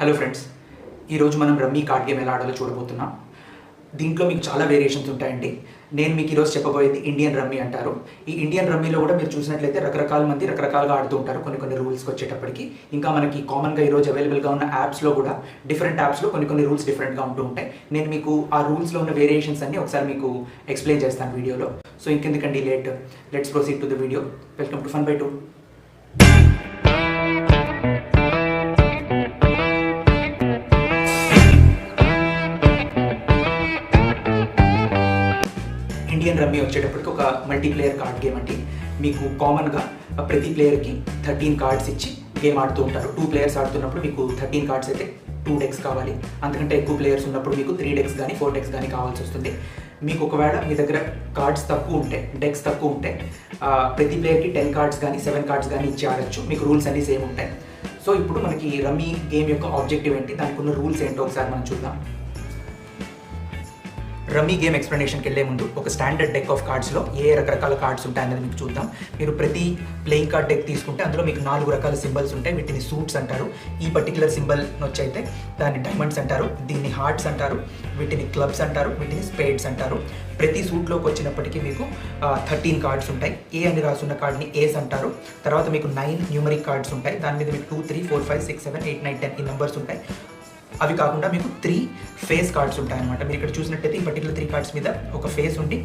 Hello friends, ఈరోజు మనం rummy card game ఎలా ఆడాలో చూడబోతున్నాం. దీంట్లో మీకు చాలా వేరియేషన్స్ ఉంటాయండి. నేను మీకు ఈరోజు చెప్పబోయేది ఇండియన్ రమ్మీ అంటారు. ఈ ఇండియన్ రమ్మీలో కూడా మీరు చూసినట్లయితే రకరకాల మంది రకరకాలుగా ఆడుతూ ఉంటారు కొన్ని రూల్స్కి వచ్చేటప్పటికి. ఇంకా మనకి కామన్గా ఈరోజు అవైలబుల్గా ఉన్న యాప్స్లో కూడా డిఫరెంట్ యాప్స్లో కొన్ని రూల్స్ డిఫరెంట్గా ఉంటూ ఉంటాయి. నేను మీకు ఆ రూల్స్లో ఉన్న వేరియేషన్స్ అన్ని ఒకసారి మీకు ఎక్స్ప్లెయిన్ చేస్తాను వీడియోలో. సో ఇంకెందుకండి let's proceed to the video. Welcome to fun by 2. Indian rummy వచ్చేటప్పటికి ఒక మల్టీప్లేయర్ కార్డ్ గేమ్ అండి. మీకు కామన్గా ప్రతి ప్లేయర్కి 13 కార్డ్స్ ఇచ్చి గేమ్ ఆడుతూ ఉంటారు. 2 ప్లేయర్స్ ఆడుతున్నప్పుడు మీకు 13 కార్డ్స్ అయితే 2 డెక్స్ కావాలి. అంతకంటే ఎక్కువ ప్లేయర్స్ ఉన్నప్పుడు మీకు 3 డెక్స్ కానీ 4 డెక్స్ కానీ కావాల్సి వస్తుంది. మీకు ఒకవేళ మీ దగ్గర కార్డ్స్ తక్కువ ఉంటే, డెక్స్ తక్కువ ఉంటే ప్రతి ప్లేయర్కి 10 కార్డ్స్ కానీ 7 కార్డ్స్ కానీ ఇచ్చి ఆడచ్చు. మీకు రూల్స్ అన్నీ సేమ్ ఉంటాయి. సో ఇప్పుడు మనకి రమ్మీ గేమ్ యొక్క ఆబ్జెక్టివ్ ఏంటి, దానికి ఉన్న రూల్స్ ఏంటో ఒకసారి మనం చూద్దాం. రమ్మీ గేమ్ ఎక్స్ప్లెనేషన్కి వెళ్ళే ముందు ఒక స్టాండర్డ్ డెక్ ఆఫ్ కార్డ్స్లో ఏ రకరకాల కార్డ్స్ ఉంటాయనేది మీకు చూద్దాం. మీరు ప్రతి ప్లేయింగ్ కార్డ్ డెక్ తీసుకుంటే అందులో మీకు 4 రకాల సింబల్స్ ఉంటాయి. వీటిని సూట్స్ అంటారు. ఈ పర్టికులర్ సింబల్ వచ్చైతే దాన్ని డైమండ్స్ అంటారు, దీన్ని హార్ట్స్ అంటారు, వీటిని క్లబ్స్ అంటారు, వీటిని స్పేడ్స్ అంటారు. ప్రతి సూట్లోకి వచ్చినప్పటికీ మీకు 13 కార్డ్స్ ఉంటాయి. ఏ అని రాసున్న కార్డ్ని ఏస్ అంటారు. తర్వాత మీకు 9 న్యూమరిక్ కార్డ్స్ ఉంటాయి. దాని మీద మీకు 2, 3, 4, 5, 6, 7, 8, 9, 10 ఈ నెంబర్స్ ఉంటాయి. అవి కాకుండా మీకు 3 ఫేస్ కార్డ్స్ ఉంటాయన్నమాట. మీరు ఇక్కడ చూసినట్టయితే ఈ పర్టికులర్ 3 కార్డ్స్ మీద ఒక ఫేస్ ఉండి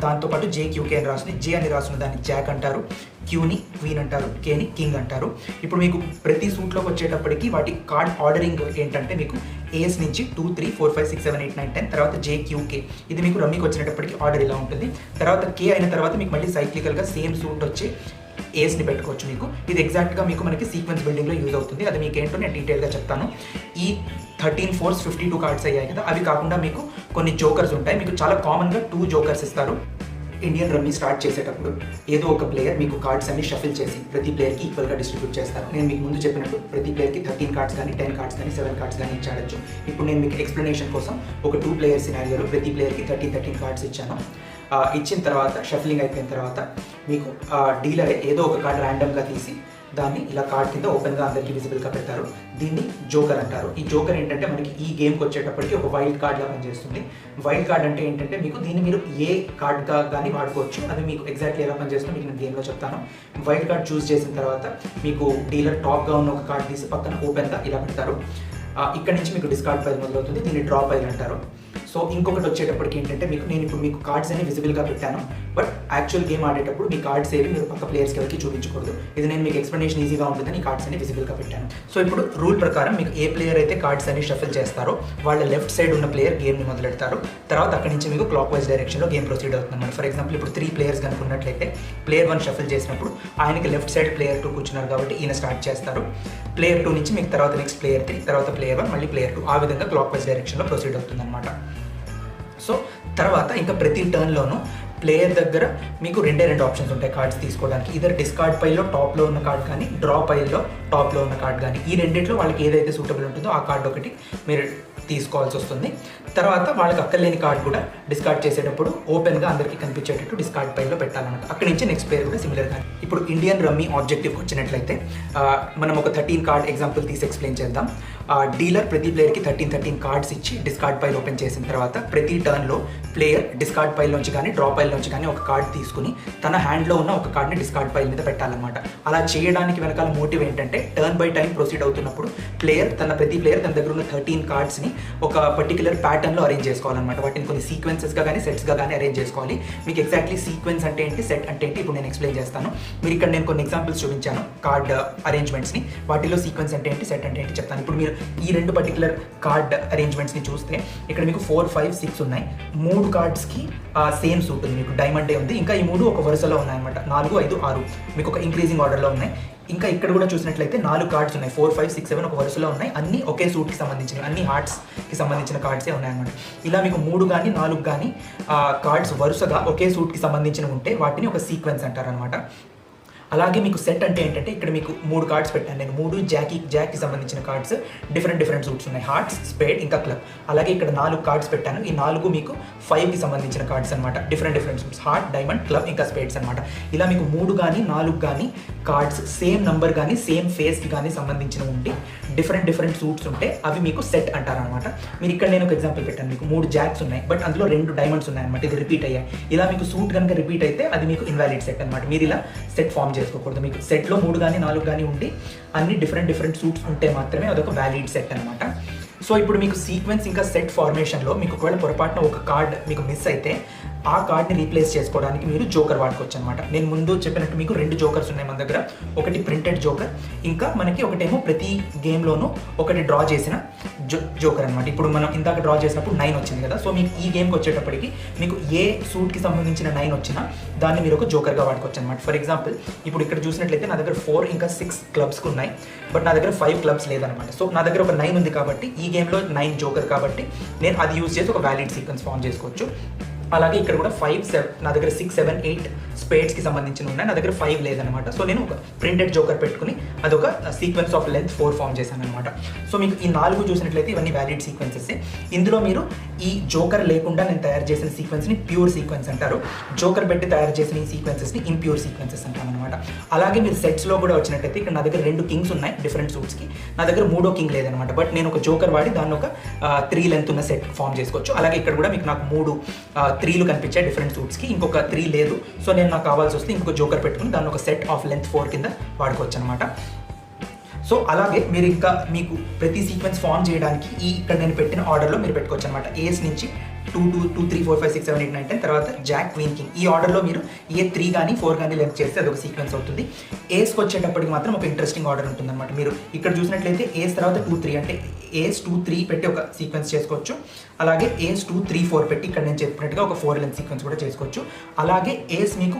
దాంతోపాటు JQK అని రాస్తుంది. జే అని రాసున్న దాన్ని జాక్ అంటారు, క్యూని క్వీన్ అంటారు, కేని కింగ్ అంటారు. ఇప్పుడు మీకు ప్రతి సూట్లోకి వచ్చేటప్పటికి వాటి కార్డ్ ఆర్డరింగ్ ఏంటంటే మీకు ఏస్ నుంచి 2, 3, 4, 5, 6, 7, 8, 9, 10 తర్వాత JQK. ఇది మీకు రమ్మీకి వచ్చేటప్పటికి ఆర్డర్ ఇలా ఉంటుంది. తర్వాత K అయిన తర్వాత మీకు మళ్ళీ సైక్లికల్గా సేమ్ సూట్ వచ్చి ఏస్ని పెట్టుకోవచ్చు. మీకు ఇది ఎగ్జాక్ట్గా మీకు మనకి సీక్వెన్స్ బిల్డింగ్లో యూజ్ అవుతుంది. అది మీకు ఏంటో నేను డీటెయిల్గా చెప్తాను. ఈ 13 4s 52 కార్డ్స్ అయ్యాయి కదా, అవి కాకుండా మీకు కొన్ని జోకర్స్ ఉంటాయి. మీకు చాలా కామన్గా 2 జోకర్స్ ఇస్తారు. ఇండియన్ రమ్మీ స్టార్ట్ చేసేటప్పుడు ఏదో ఒక ప్లేయర్ మీకు కార్డ్స్ అన్ని షఫిల్ చేసి ప్రతి ప్లేయర్కి ఈక్వల్గా డిస్ట్రిబ్యూట్ చేస్తారు. నేను మీకు ముందు చెప్పినట్టు ప్రతి ప్లేయర్కి 13 కార్డ్స్ కానీ 10 కార్డ్స్ కానీ 7 కార్డ్స్ కానీ ఇచ్చాడచ్చు. ఇప్పుడు నేను మీకు ఎక్స్ప్లెనేషన్ కోసం ఒక 2 ప్లేయర్ సినారియోలో ప్రతి ప్లేయర్కి 13 కార్డ్స్ ఇచ్చాను. ఇచ్చిన తర్వాత షఫలింగ్ అయిపోయిన తర్వాత మీకు డీలర్ ఏదో ఒక కార్డ్ ర్యాండమ్గా తీసి దాన్ని ఇలా కార్డ్ కింద ఓపెన్గా అందరికీ విజిబుల్గా పెడతారు. దీన్ని జోకర్ అంటారు. ఈ జోకర్ ఏంటంటే మనకి ఈ గేమ్కి వచ్చేటప్పటికి ఒక వైల్డ్ కార్డ్లా పనిచేస్తుంది. వైల్డ్ కార్డ్ అంటే ఏంటంటే మీకు దీన్ని మీరు ఏ కార్డ్గా కానీ వాడుకోవచ్చు. అది మీకు ఎగ్జాక్ట్లీ ఎలా పనిచేస్తుందో మీకు నేను గేమ్లో చెప్తాను. వైల్డ్ కార్డ్ చూస్ చేసిన తర్వాత మీకు డీలర్ టాప్గా ఉన్న ఒక కార్డ్ తీసి పక్కన ఓపెన్గా ఇలా పెడతారు. ఇక్కడ నుంచి మీకు డిస్కార్డ్ పైల్ మొదలవుతుంది. దీన్ని డ్రా పైల్ అంటారు. సో ఇంకొకటి వచ్చేటప్పటికి ఏంటంటే నేను ఇప్పుడు మీకు కార్డ్స్ అన్ని విజిబుల్గా పెట్టాను. బట్ యాక్చువల్ గేమ్ ఆడేటప్పుడు మీ కార్డ్స్ ఏవి మీరు పక్క ప్లేయర్స్కి ఎవరికి చూపించకూడదు. ఇది నేను మీకు ఎక్స్ప్లెనేషన్ ఈజీగా ఉంటుందని ఈ కార్డ్స్ అన్ని విజిబుల్గా పెట్టాను. సో ఇప్పుడు రూల్ ప్రకారం మీకు ఏ ప్లేయర్ అయితే కార్డ్స్ అన్ని షఫిల్ చేస్తారో వాళ్ళ లెఫ్ట్ సైడ్ ఉన్న ప్లేయర్ గేమ్ని మొదలెడతారు. తర్వాత అక్కడి నుంచి మీకు క్లాక్ వైజ్ డైరెక్షన్లో గేమ్ ప్రొసీడ్ అవుతుంది. ఫర్ ఎగ్జాంపుల్ ఇప్పుడు 3 ప్లేయర్స్ కనుకున్నట్లయితే ప్లేయర్ 1 షఫిల్ చేసినప్పుడు ఆయనకి లెఫ్ట్ సైడ్ ప్లేయర్ 2 కూర్చున్నారు కాబట్టి ఈయన స్టార్ట్ చేస్తారు. ప్లేయర్ 2 నుంచి మీకు తర్వాత నెక్స్ట్ ప్లేయర్ 3, తర్వాత ప్లేయర్ 1, మళ్ళీ ప్లేయర్ 2, ఆ విధంగా క్లాక్ వైజ్ డైరెక్షన్లో ప్రొసీడ్ అవుతుంది అనమాట. సో తర్వాత ఇంకా ప్రతి టర్న్లోనూ ప్లేయర్ దగ్గర మీకు 2 ఆప్షన్స్ ఉంటాయి కార్డ్స్ తీసుకోవడానికి. ఇద్దరు డిస్కార్డ్ పైల్లో టాప్లో ఉన్న కార్డ్ కానీ డ్రా పైల్లో టాప్లో ఉన్న కార్డ్ కానీ, ఈ రెండిట్లో వాళ్ళకి ఏదైతే సూటబుల్ ఉంటుందో ఆ కార్డ్ ఒకటి మీరు తీసుకోవాల్సి వస్తుంది. తర్వాత వాళ్ళకి అక్కర్లేని కార్డ్ కూడా డిస్కార్డ్ చేసేటప్పుడు ఓపెన్గా అందరికీ కనిపించేటట్టు డిస్కార్డ్ పైల్లో పెట్టాలన్నమాట. అక్కడి నుంచి నెక్స్ట్ ప్లేయర్ కూడా సిమిలర్గా. ఇప్పుడు ఇండియన్ రమ్మీ ఆబ్జెక్టివ్కి వచ్చినట్లయితే మనం ఒక 13 కార్డ్ ఎగ్జాంపుల్ తీసి ఎక్స్ప్లెయిన్ చేద్దాం. డీలర్ ప్రతి ప్లేయర్కి 13 కార్డ్స్ ఇచ్చి డిస్కార్డ్ పైల్ ఓపెన్ చేసిన తర్వాత ప్రతి టర్న్లో ప్లేయర్ డిస్కార్డ్ పైల్ నుంచి కానీ డ్రా పైల్ నుంచి కానీ ఒక కార్డ్ తీసుకుని తన హ్యాండ్లో ఉన్న ఒక కార్డ్ని డిస్కార్డ్ పైల్ మీద పెట్టాలన్నమాట. అలా చేయడానికి వెనకాల మోటివ్ ఏంటంటే టర్న్ బై టైం ప్రొసీడ్ అవుతున్నప్పుడు ప్రతి ప్లేయర్ తన దగ్గర ఉన్న 13 కార్డ్స్ని ఒక పర్టికులర్ ప్యాటర్న్లో అరేంజ్ చేసుకోవాలన్నమాట. వాటిని కొన్ని సీక్వెన్సెస్గా కానీ సెట్స్గా కానీ అరేంజ్ చేసుకోవాలి. మీకు ఎగ్జాక్ట్లీ సీక్వెన్స్ అంటే ఏంటి, సెట్ అంటే ఏంటి ఇప్పుడు నేను ఎక్స్ప్లెయిన్ చేస్తాను. మీరు ఇక్కడ నేను కొన్ని ఎగ్జాంపుల్స్ చూపించాను కార్డ్ అరేంజ్మెంట్స్ని. వాటిలో సీక్వెన్స్ అంటే ఏంటి, సెట్ అంటే ఏంటి చెప్తాను. ఇప్పుడు మీరు ఈ 2 పర్టికులర్ కార్డ్ అరేంజ్మెంట్స్ని చూస్తే ఇక్కడ మీకు 4, 5, 6 ఉన్నాయి. 3 కార్డ్స్కి సేమ్ సూట్ ఉంది. మీకు డైమండ్ డే ఉంది. ఇంకా ఈ 3 ఒక వరుసలో ఉన్నాయన్నమాట. 4, 5, 6 మీకు ఒక ఇంక్రీజింగ్ ఆర్డర్లో ఉన్నాయి. ఇంకా ఇక్కడ కూడా చూసినట్లయితే 4 కార్డ్స్ ఉన్నాయి. 4, 5, 6, 7 ఒక వరుసలో ఉన్నాయి. అన్నీ ఒకే సూట్కి సంబంధించినవి, అన్ని హార్ట్స్కి సంబంధించిన కార్డ్సే ఉన్నాయన్నమాట. ఇలా మీకు 3 కానీ 4 కానీ కార్డ్స్ వరుసగా ఒకే సూట్కి సంబంధించినవి ఉంటే వాటిని ఒక సీక్వెన్స్ అంటారనమాట. అలాగే మీకు సెట్ అంటే ఏంటంటే ఇక్కడ మీకు 3 కార్డ్స్ పెట్టాను నేను. 3 జాక్కి సంబంధించిన కార్డ్స్, డిఫరెంట్ సూట్స్ ఉన్నాయి, హార్ట్స్, స్పేడ్, ఇంకా క్లబ్. అలాగే ఇక్కడ 4 కార్డ్స్ పెట్టాను. ఈ 4 మీకు 5కి సంబంధించిన కార్డ్స్ అనమాట. Different suits, heart, diamond, club, ఇంకా స్పేడ్స్ అనమాట. ఇలా మీకు 3 కానీ 4 కానీ కార్డ్స్ సేమ్ నంబర్ కానీ సేమ్ ఫేస్కి కానీ సంబంధించిన ఉండి డిఫరెంట్ సూట్స్ ఉంటే అవి మీకు సెట్ అంటారనమాట. మీరు ఇక్కడ నేను ఒక ఎగ్జాంపుల్ పెట్టాను. మీకు 3 జాక్స్ ఉన్నాయి, బట్ అందులో 2 డైమండ్స్ ఉన్నాయి అనమాట. ఇది రిపీట్ అయ్యాయి. ఇలా మీకు సూట్ కనుక రిపీట్ అయితే అది మీకు ఇన్వాలిడ్ సెట్ అనమాట. మీరు ఇలా సెట్ ఫామ్ చేసుకోకూడదు. మీకు సెట్లో 3 కానీ 4 కానీ ఉండి అన్ని డిఫరెంట్ సూట్స్ ఉంటే మాత్రమే అదొక వ్యాలిడ్ సెట్ అనమాట. సో ఇప్పుడు మీకు సీక్వెన్స్ ఇంకా సెట్ ఫార్మేషన్లో మీకు ఒకవేళ పొరపాటున ఒక కార్డ్ మీకు మిస్ అయితే ఆ కార్డ్ని రీప్లేస్ చేసుకోవడానికి మీరు జోకర్ వాడుకోవచ్చు అనమాట. నేను ముందు చెప్పినట్టు మీకు 2 జోకర్స్ ఉన్నాయి మన దగ్గర. ఒకటి ప్రింటెడ్ జోకర్, ఇంకా మనకి ఒకటేమో ప్రతి గేమ్లోనూ ఒకటి డ్రా చేసిన జోకర్ అనమాట. ఇప్పుడు మనం ఇందాక డ్రా చేసినప్పుడు 9 వచ్చింది కదా. సో మీకు ఈ గేమ్కి వచ్చేటప్పటికి మీకు ఏ సూట్కి సంబంధించిన 9 వచ్చినా దాన్ని మీరు ఒక జోకర్గా వాడుకోవచ్చు అనమాట. ఫర్ ఎగ్జాంపుల్ ఇప్పుడు ఇక్కడ చూసినట్లయితే నా దగ్గర 4 ఇంకా 6 క్లబ్స్కి ఉన్నాయి, బట్ నా దగ్గర 5 క్లబ్స్ లేదనమాట. సో నా దగ్గర ఒక 9 ఉంది కాబట్టి ఈ గేమ్లో 9 జోకర్ కాబట్టి నేను అది యూజ్ చేసి ఒక వ్యాలిడ్ సీక్వెన్స్ ఫామ్ చేసుకోవచ్చు. అలాగే ఇక్కడ కూడా 5, 7 నా దగ్గర 6, 7, 8 స్పేడ్స్కి సంబంధించిన ఉన్నాయి. నా దగ్గర 5 లేదనమాట. సో నేను ఒక ప్రింటెడ్ జోకర్ పెట్టుకుని అదొక సీక్వెన్స్ ఆఫ్ లెంత్ 4 ఫామ్ చేశాను అనమాట. సో మీకు ఈ 4 చూసినట్లయితే ఇవన్నీ వ్యాలిడ్ సీక్వెన్సెస్. ఇందులో మీరు ఈ జోకర్ లేకుండా నేను తయారు చేసిన సీక్వెన్స్ని ప్యూర్ సీక్వెన్స్ అంటారు. జోకర్ పెట్టి తయారు చేసిన ఈ సీక్వెన్సెస్ని ఇంప్యూర్ సీక్వెన్సెస్ అంటాం అనమాట. అలాగే మీరు సెట్స్లో కూడా వచ్చినట్టయితే ఇక్కడ నా దగ్గర 2 కింగ్స్ ఉన్నాయి డిఫరెంట్ సూట్స్కి. నా దగ్గర 3వ కింగ్ లేదనమాట, బట్ నేను ఒక జోకర్ వాడి దాన్ని ఒక 3 లెంత్ ఉన్న సెట్ ఫామ్ చేసుకోవచ్చు. అలాగే ఇక్కడ కూడా మీకు నాకు 3 3లు కనిపించాయి డిఫరెంట్ సూట్స్కి, ఇంకొక 3 లేదు. సో నేను నాకు కావాల్సి వస్తే ఇంకొక జోకర్ పెట్టుకుని దాన్ని ఒక సెట్ ఆఫ్ లెంత్ 4 కింద వాడుకోవచ్చు అనమాట. సో అలాగే మీరు ఇంకా మీకు ప్రతి సీక్వెన్స్ ఫామ్ చేయడానికి ఈ ఇక్కడ నేను పెట్టిన ఆర్డర్లో మీరు పెట్టుకోవచ్చు అనమాట. ఏస్ నుంచి 2, 3, 4, 5, 6, 7, 8, 9, 10 తర్వాత జాక్, క్వీన్, కింగ్. ఈ ఆర్డర్లో మీరు ఏ 3 కానీ 4 కానీ లెంత్ చేస్తే అదొక సీక్వెన్స్ అవుతుంది. ఏస్కి వచ్చేటప్పటికి మాత్రం ఒక ఇంట్రెస్టింగ్ ఆర్డర్ ఉంటుంది అనమాట. మీరు ఇక్కడ చూసినట్లయితే ఏస్ తర్వాత 2, 3 అంటే ఏస్ 2, 3 పెట్టి ఒక సీక్వెన్స్ చేసుకోవచ్చు. అలాగే ఏస్ 2, 3, 4 పెట్టి ఇక్కడ నేను చెప్పినట్టుగా ఒక 4 లెంత్ సీక్వెన్స్ కూడా చేసుకోవచ్చు. అలాగే ఏస్ మీకు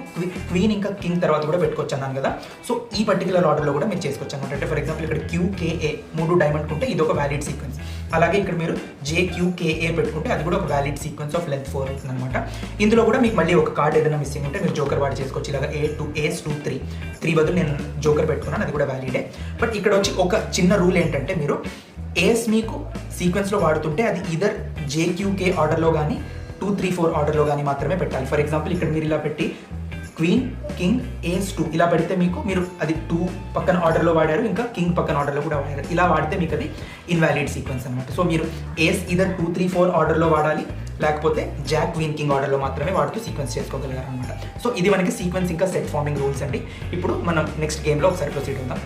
క్వీన్ ఇంకా కింగ్ తర్వాత కూడా పెట్టుకోవచ్చు అన్నాను కదా. సో ఈ పర్టికులర్ ఆర్డర్లో కూడా మీరు చేసుకోవచ్చు అనమాట. అంటే ఫర్ ఎగ్జాంపుల్ ఇక్కడ QKA 3 డైమండ్ ఉంటే ఇది ఒక వ్యాలిడ్ సీక్వెన్స్. అలాగే ఇక్కడ మీరు JQKA పెట్టుకుంటే అది కూడా ఒక వ్యాలిడ్ సీక్వెన్స్ ఆఫ్ లెంత్ 4 అవుతుంది అనమాట. ఇందులో కూడా మీకు మళ్ళీ ఒక కార్డ్ ఏదైనా మిస్సింగ్ ఉంటే మీరు జోకర్ వాడి చేసుకోవచ్చు. ఇలాగ ఏస్ 2, 3 బదులు నేను జోకర్ పెట్టుకున్నాను, అది కూడా వ్యాలిడే. బట్ ఇక్కడ వచ్చి ఒక చిన్న రూల్ ఏంటంటే మీరు ఏస్ మీకు సీక్వెన్స్లో వాడుతుంటే అది ఇదర్ JQK ఆర్డర్లో కానీ 2, 3, 4 ఆర్డర్లో కానీ మాత్రమే పెట్టాలి. ఫర్ ఎగ్జాంపుల్ ఇక్కడ మీరు ఇలా పెట్టి క్వీన్, కింగ్, ఏస్ 2 ఇలా పెడితే మీరు అది 2 పక్కన ఆర్డర్లో వాడారు, ఇంకా కింగ్ పక్కన ఆర్డర్లో కూడా వాడారు. ఇలా వాడితే మీకు అది ఇన్వాలిడ్ సీక్వెన్స్ అనమాట. సో మీరు ఏస్ ఇదర్ 2, 3, 4 ఆర్డర్లో వాడాలి, లేకపోతే జాక్, క్వీన్, కింగ్ ఆర్డర్లో మాత్రమే వాడుతూ సీక్వెన్స్ చేసుకోగలిగారు అనమాట. సో ఇది మనకి సీక్వెన్స్ ఇంకా సెట్ ఫార్మింగ్ రూల్స్ అండి. ఇప్పుడు మనం నెక్స్ట్ గేమ్లో ఒకసారి ప్రొసీడ్ అవుతాం.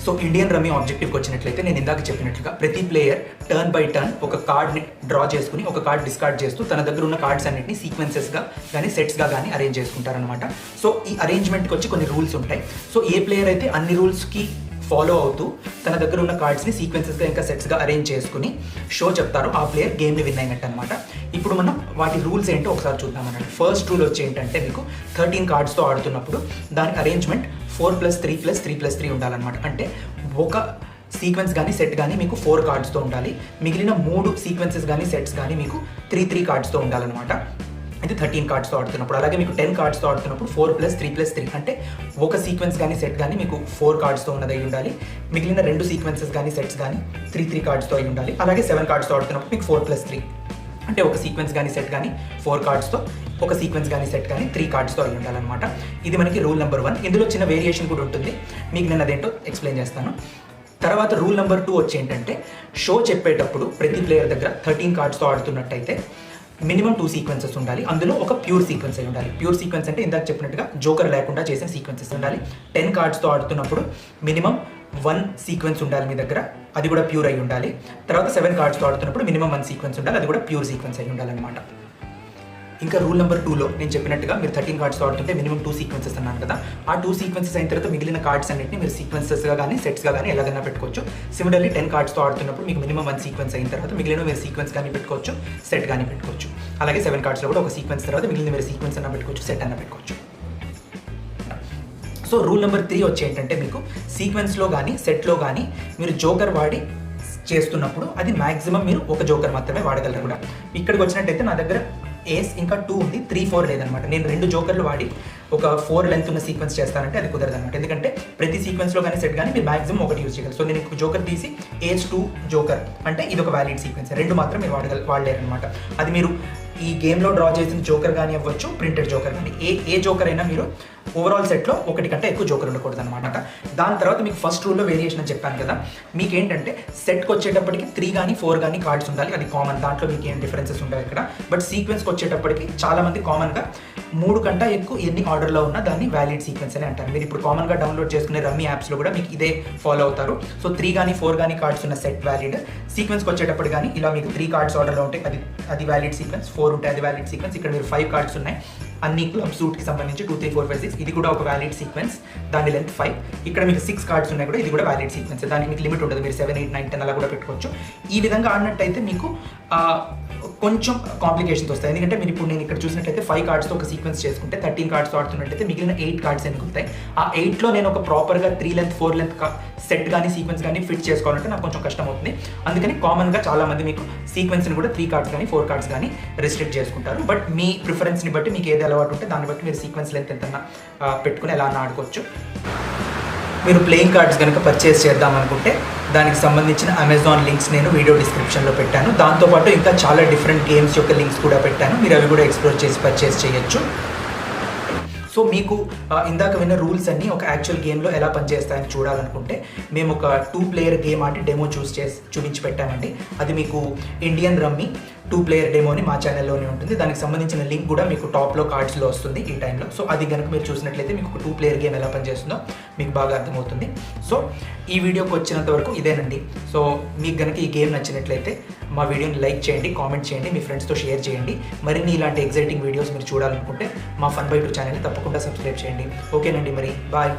సో ఇండియన్ రమ్మీ ఆబ్జెక్టివ్కి వచ్చినట్లయితే నేను ఇందాక చెప్పినట్లుగా ప్రతి ప్లేయర్ టర్న్ బై టర్న్ ఒక కార్డ్ని డ్రా చేసుకుని ఒక కార్డ్ డిస్కార్డ్ చేస్తూ తన దగ్గర ఉన్న కార్డ్స్ అన్నింటినీ సీక్వెన్సెస్గా కానీ సెట్స్గా కానీ అరేంజ్ చేసుకుంటారనమాట. సో ఈ అరేంజ్మెంట్కి వచ్చి కొన్ని రూల్స్ ఉంటాయి. సో ఏ ప్లేయర్ అయితే అన్ని రూల్స్కి ఫాలో అవుతూ తన దగ్గర ఉన్న కార్డ్స్ని సీక్వెన్సెస్గా ఇంకా సెట్స్గా అరేంజ్ చేసుకుని షో చెప్తారు, ఆ ప్లేయర్ గేమ్ని విన్ అయినట్టు అనమాట. ఇప్పుడు మనం వాటి రూల్స్ ఏంటో ఒకసారి చూద్దాం అన్నట్టు. ఫస్ట్ రూల్ వచ్చి ఏంటంటే మీకు 13 కార్డ్స్తో ఆడుతున్నప్పుడు దాని అరేంజ్మెంట్ 4+3+3+3 ఉండాలన్నమాట. అంటే ఒక సీక్వెన్స్ కానీ సెట్ కానీ మీకు 4 కార్డ్స్తో ఉండాలి, మిగిలిన 3 సీక్వెన్సెస్ కానీ సెట్స్ కానీ మీకు 3 కార్డ్స్తో ఉండాలన్నమాట. ఇది 13 కార్డ్స్తో ఆడుతున్నప్పుడు. అలాగే మీకు 10 కార్డ్స్తో ఆడుతున్నప్పుడు 4+3+3 అంటే ఒక సీక్వెన్స్ కానీ సెట్ కానీ మీకు 4 కార్డ్స్తో ఉన్నది అయి ఉండాలి, మిగిలిన 2 సీక్వెన్సెస్ కానీ సెట్స్ కానీ 3 కార్డ్స్తో అయి ఉండాలి. అలాగే 7 కార్డ్స్తో ఆడుతున్నప్పుడు మీకు 4+3 అంటే ఒక సీక్వెన్స్ కానీ సెట్ కానీ 4 కార్డ్స్తో, ఒక సీక్వెన్స్ కానీ సెట్ కానీ 3 కార్డ్స్తో అయి ఉండాలన్నమాట. ఇది మనకి రూల్ నెంబర్ 1. ఇందులో చిన్న వేరియేషన్ కూడా ఉంటుంది, మీకు నేను అదేంటో ఎక్స్ప్లెయిన్ చేస్తాను. తర్వాత రూల్ నెంబర్ 2 వచ్చి ఏంటంటే షో చెప్పేటప్పుడు ప్రతి ప్లేయర్ దగ్గర 13 కార్డ్స్తో ఆడుతున్నట్టయితే మినిమం 2 సీక్వెన్సెస్ ఉండాలి, అందులో ఒక ప్యూర్ సీక్వెన్స్ అయి ఉండాలి. ప్యూర్ సీక్వెన్స్ అంటే ఇందాక చెప్పినట్టుగా జోకర్ లేకుండా చేసిన సీక్వెన్సెస్ ఉండాలి. 10 కార్డ్స్తో ఆడుతున్నప్పుడు మినిమం 1 సీక్వెన్స్ ఉండాలి మీ దగ్గర, అది కూడా ప్యూర్ అయి ఉండాలి. తర్వాత 7 కార్డ్స్తో ఆడుతున్నప్పుడు మినిమం 1 సీక్వెన్స్ ఉండాలి, అది కూడా ప్యూర్ సీక్వెన్స్ అయి ఉండాలన్నమాట. ఇంకా రూల్ నెంబర్ 2లో నేను చెప్పినట్టుగా మీరు 13 కార్డ్స్తో ఆడుతుంటే మినిమం 2 సీక్వెన్సెస్ అన్నాను కదా. ఆ 2 సీక్వెన్సెస్ అయిన తర్వాత మిగిలిన కార్డ్స్ అన్నింటినీ మీరు సీక్వెన్సెస్గా కానీ సెట్స్గా కానీ ఎలాగైనా పెట్టుకోవచ్చు. సిమిలర్లీ 10 కార్డ్స్తో ఆడుతున్నప్పుడు మీకు మినిమం 1 సీక్వెన్స్ అయిన తర్వాత మిగిలిన మీరు సీక్వెన్స్ కానీ పెట్టుకోవచ్చు, సెట్ కానీ పెట్టుకోవచ్చు. అలాగే 7 కార్డ్స్లో కూడా ఒక సీక్వెన్స్ తర్వాత మిగిలిన మీరు సీక్వెన్స్ అన్న పెట్టుకోవచ్చు, సెట్ అన్న పెట్టుకోవచ్చు. సో రూల్ నెంబర్ 3 వచ్చి ఏంటంటే మీకు సీక్వెన్స్లో కానీ సెట్లో కానీ మీరు జోకర్ వాడి చేస్తున్నప్పుడు అది మ్యాక్సిమం మీరు ఒక జోకర్ మాత్రమే వాడగలరు కూడా. ఇక్కడికి వచ్చినట్టయితే నా దగ్గర ఏస్ ఇంకా 2 ఉంది, 3, 4 లేదనమాట. నేను 2 జోకర్లు వాడి ఒక 4 లెంత్ ఉన్న సీక్వెన్స్ చేస్తానంటే అది కుదరదు అనమాట. ఎందుకంటే ప్రతి సీక్వెన్స్లో కానీ సెట్ కానీ మీరు మాక్సిమం ఒకటి యూజ్ చేయగలరు. సో నేను ఒక జోకర్ తీసి ఏస్ 2 జోకర్ అంటే ఇది ఒక వ్యాలిడ్ సీక్వెన్స్, 2 మాత్రం మీరు వాడలేరు అనమాట. అది మీరు ఈ గేమ్లో డ్రా చేసిన జోకర్ కానీ అవ్వచ్చు, ప్రింటెడ్ జోకర్ కానీ, ఏ జోకర్ అయినా మీరు ఓవరాల్ సెట్లో ఒకటి కంటే ఎక్కువ జోకర్ ఉండకూడదు అనమాట. దాని తర్వాత మీకు ఫస్ట్ రూల్లో వేరియేషన్ అని చెప్పాను కదా, మీకు ఏంటంటే సెట్కి వచ్చేటప్పటికి 3 కానీ 4 కానీ కార్డ్స్ ఉండాలి, అది కామన్. దాంట్లో మీకు ఏం డిఫరెన్సెస్ ఉంటాయి ఇక్కడ. బట్ సీక్వెన్స్కి వచ్చేటప్పటికి చాలామంది కామన్గా 3 కంటే ఎక్కువ ఎన్ని ఆర్డర్లో ఉన్నా దాన్ని వ్యాలిడ్ సీక్వెన్స్ అని అంటారు. మీరు ఇప్పుడు కామన్గా డౌన్లోడ్ చేసుకునే రమ్మీ యాప్స్లో కూడా మీకు ఇదే ఫాలో అవుతారు. సో 3 కానీ 4 కానీ కార్డ్స్ ఉన్న సెట్ వ్యాలిడ్. సీక్వెన్స్కి వచ్చేటప్పుడు కానీ ఇలా మీకు 3 కార్డ్స్ ఆర్డర్లో ఉంటాయి, అది వ్యాలిడ్ సీక్వెన్స్. 4 ఉంటాయి, అది వ్యాలిడ్ సీక్వెన్స్. ఇక్కడ మీరు 5 కార్డ్స్ ఉన్నాయి, అన్ని క్లబ్ సూట్కి సంబంధించి 2, 3, 4, 5, 6, ఇది కూడా ఒక వ్యాలిడ్ సీక్వెన్స్, దాని లెంత్ 5. ఇక్కడ మీకు 6 కార్డ్స్ ఉన్నాయి కూడా, ఇది కూడా వ్యాలిడ్ సీక్వెన్స్. దానికి మీకు లిమిట్ ఉండదు, మీరు 7, 8, 9, 10 అలా కూడా పెట్టుకోవచ్చు. ఈ విధంగా ఆడినట్టయితే మీకు కొంచెం కాంప్లికేషన్స్ వస్తాయి. ఎందుకంటే మీరు ఇప్పుడు నేను ఇక్కడ చూసినట్టయితే 5 కార్డ్స్తో ఒక సీక్వెన్స్ చేసుకుంటే 13 కార్డ్స్ ఆడుతున్నట్టయితే మిగిలిన 8 కార్డ్స్ ఎన్నుకుంటాయి. ఆ 8లో నేను ఒక ప్రాపర్గా 3 లెంత్ 4 లెంత్ సెట్ కానీ సీక్వెన్స్ కానీ ఫిట్ చేసుకోవాలంటే నాకు కొంచెం కష్టం అవుతుంది. అందుకని కామన్గా చాలామంది మీకు సీక్వెన్స్ని కూడా 3 కార్డ్స్ కానీ 4 కార్డ్స్ కానీ రిస్ట్రిక్ట్ చేసుకుంటారు. బట్ మీ ప్రిఫరెన్స్ని బట్టి మీకు ఏది అలవాటు ఉంటే దాన్ని బట్టి మీరు సీక్వెన్స్ లెంత్ ఎంత పెట్టుకుని ఎలా ఆడుకోవచ్చు. మీరు ప్లేయింగ్ కార్డ్స్ కనుక పర్చేస్ చేద్దాం అనుకుంటే దానికి సంబంధించిన అమెజాన్ లింక్స్ నేను వీడియో డిస్క్రిప్షన్లో పెట్టాను. దాంతోపాటు ఇంకా చాలా డిఫరెంట్ గేమ్స్ యొక్క లింక్స్ కూడా పెట్టాను, మీరు అవి కూడా ఎక్స్ప్లోర్ చేసి పర్చేస్ చేయొచ్చు. సో మీకు ఇందాక విన్న రూల్స్ అన్నీ ఒక యాక్చువల్ గేమ్లో ఎలా పనిచేస్తాయని చూడాలనుకుంటే మేము ఒక 2 ప్లేయర్ గేమ్ ఆడి డెమో చూపించి పెట్టామండి. అది మీకు ఇండియన్ రమ్మీ 2 ప్లేయర్ డెమోని మా ఛానల్లోనే ఉంటుంది. దానికి సంబంధించిన లింక్ కూడా మీకు టాప్లో కార్డ్స్లో వస్తుంది ఈ టైంలో. సో అది కనుక మీరు చూసినట్లయితే మీకు ఒక 2 ప్లేయర్ గేమ్ ఎలా పనిచేస్తుందో మీకు బాగా అర్థమవుతుంది. సో ఈ వీడియోకి వచ్చినంత వరకు ఇదేనండి. సో మీకు కనుక ఈ గేమ్ నచ్చినట్లయితే మా వీడియోని లైక్ చేయండి, కామెంట్ చేయండి, మీ ఫ్రెండ్స్తో షేర్ చేయండి. మరిన్ని ఇలాంటి ఎగ్జైటింగ్ వీడియోస్ మీరు చూడాలనుకుంటే మా ఫన్ బై 2 ఛానల్ని తప్పకుండా సబ్స్క్రైబ్ చేయండి. ఓకేనండి, మరి బాయ్.